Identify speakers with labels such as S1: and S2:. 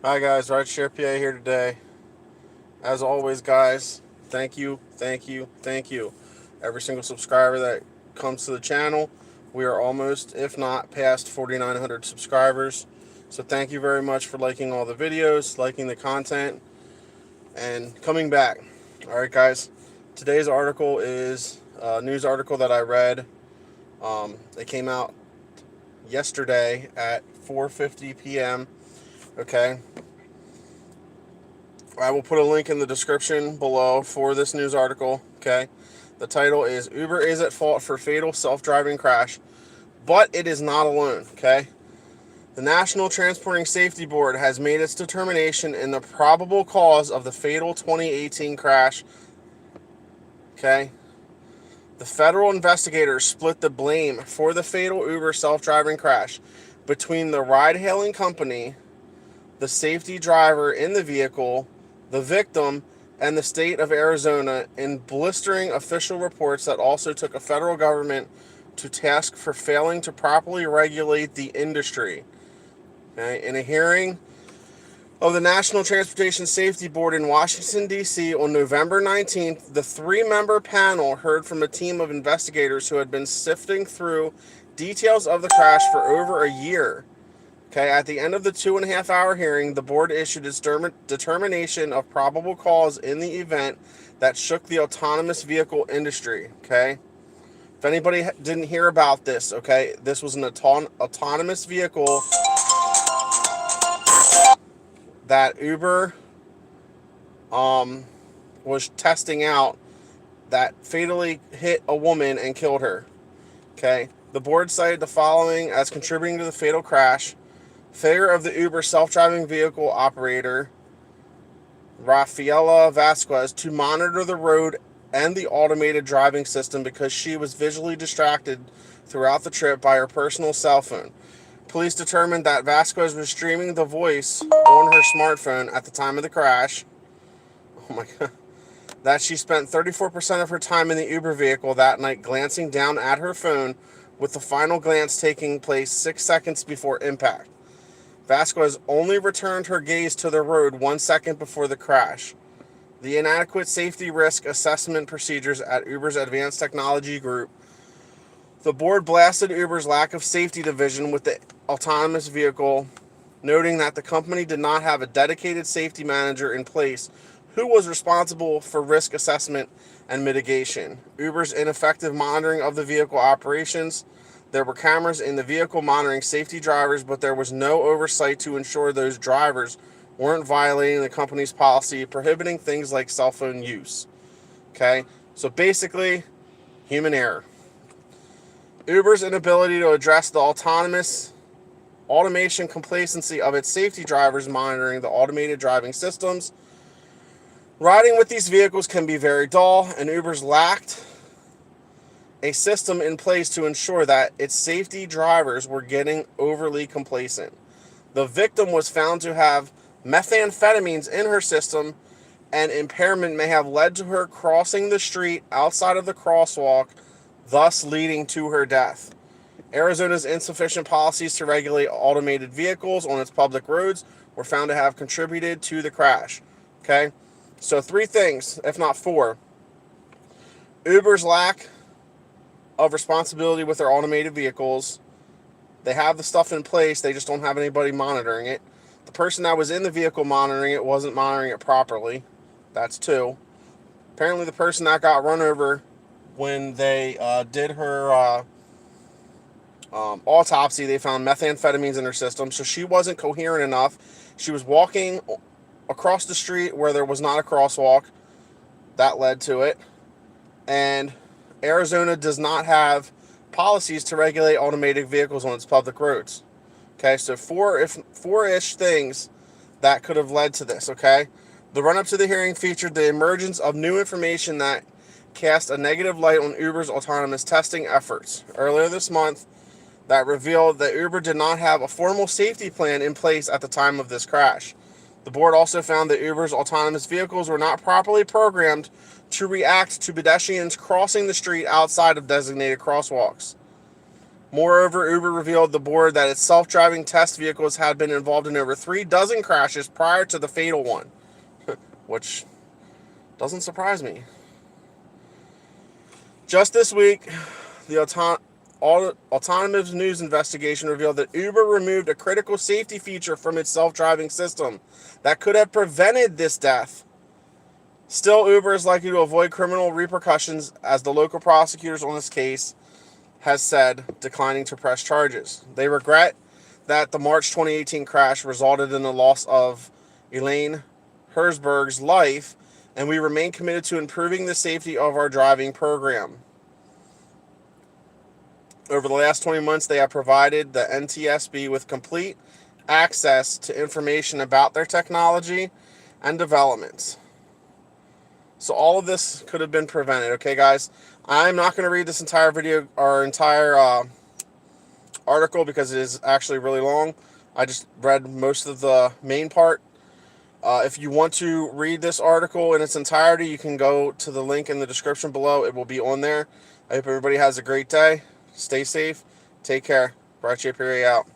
S1: Hi guys, Rideshare PA here today. As always, guys, thank you, thank you, thank you. Every single subscriber that comes to the channel, we are almost, if not past 4,900 subscribers. So thank you very much for liking all the videos, liking the content, and coming back. All right, guys. Today's article is a news article that I read. It came out yesterday at 4:50 p.m. Okay, I will put a link in the description below for this news article. Okay. The title is Uber is at fault for fatal self-driving crash, but it is not alone. Okay. The National Transporting Safety Board has made its determination in the probable cause of the fatal 2018 crash. Okay. The federal investigators split the blame for the fatal Uber self-driving crash between the ride-hailing company, the safety driver in the vehicle, the victim, and the state of Arizona in blistering official reports that also took a federal government to task for failing to properly regulate the industry. Okay? In a hearing of the National Transportation Safety Board in Washington, D.C. on November 19th, the three-member panel heard from a team of investigators who had been sifting through details of the crash for over a year. Okay, at the end of the 2.5-hour hearing, the board issued its determination of probable cause in the event that shook the autonomous vehicle industry. Okay, if anybody didn't hear about this, okay, this was an autonomous vehicle that Uber was testing out that fatally hit a woman and killed her. Okay, the board cited the following as contributing to the fatal crash: failure of the Uber self-driving vehicle operator, Rafaela Vasquez, to monitor the road and the automated driving system because she was visually distracted throughout the trip by her personal cell phone. Police determined that Vasquez was streaming the voice on her smartphone at the time of the crash. Oh my God. That she spent 34% of her time in the Uber vehicle that night glancing down at her phone, with the final glance taking place 6 seconds before impact. Vasquez only returned her gaze to the road 1 second before the crash. The inadequate safety risk assessment procedures at Uber's Advanced Technology Group. The board blasted Uber's lack of safety division with the autonomous vehicle, noting that the company did not have a dedicated safety manager in place who was responsible for risk assessment and mitigation. Uber's ineffective monitoring of the vehicle operations. There were cameras in the vehicle monitoring safety drivers, but there was no oversight to ensure those drivers weren't violating the company's policy prohibiting things like cell phone use. Okay, so basically, human error. Uber's inability to address the automation complacency of its safety drivers monitoring the automated driving systems. Riding with these vehicles can be very dull, and Uber's lacked a system in place to ensure that its safety drivers were getting overly complacent. The victim was found to have methamphetamines in her system, and impairment may have led to her crossing the street outside of the crosswalk, thus leading to her death. Arizona's insufficient policies to regulate automated vehicles on its public roads were found to have contributed to the crash. Okay, so 3 things, if not 4. Uber's lack of responsibility with their automated vehicles. They have the stuff in place, they just don't have anybody monitoring it. The person that was in the vehicle monitoring it wasn't monitoring it properly. That's 2. Apparently the person that got run over when they did her autopsy, they found methamphetamines in her system, so she wasn't coherent enough. She was walking across the street where there was not a crosswalk. That led to it. And Arizona does not have policies to regulate automated vehicles on its public roads. Okay, so 4-ish things that could have led to this. Okay, the run-up to the hearing featured the emergence of new information that cast a negative light on Uber's autonomous testing efforts. Earlier this month, that revealed that Uber did not have a formal safety plan in place at the time of this crash. The board also found that Uber's autonomous vehicles were not properly programmed to react to pedestrians crossing the street outside of designated crosswalks. Moreover, Uber revealed to the board that its self-driving test vehicles had been involved in over 3 dozen crashes prior to the fatal one, which doesn't surprise me. Just this week, the Autonomous News investigation revealed that Uber removed a critical safety feature from its self-driving system that could have prevented this death. Still, Uber is likely to avoid criminal repercussions, as the local prosecutors on this case has said, declining to press charges. They regret that the March 2018 crash resulted in the loss of Elaine Herzberg's life, and we remain committed to improving the safety of our driving program. Over the last 20 months, they have provided the NTSB with complete access to information about their technology and developments. So all of this could have been prevented, okay, guys? I'm not going to read this entire video or entire article because it is actually really long. I just read most of the main part. If you want to read this article in its entirety, you can go to the link in the description below. It will be on there. I hope everybody has a great day. Stay safe. Take care. Rideshare out.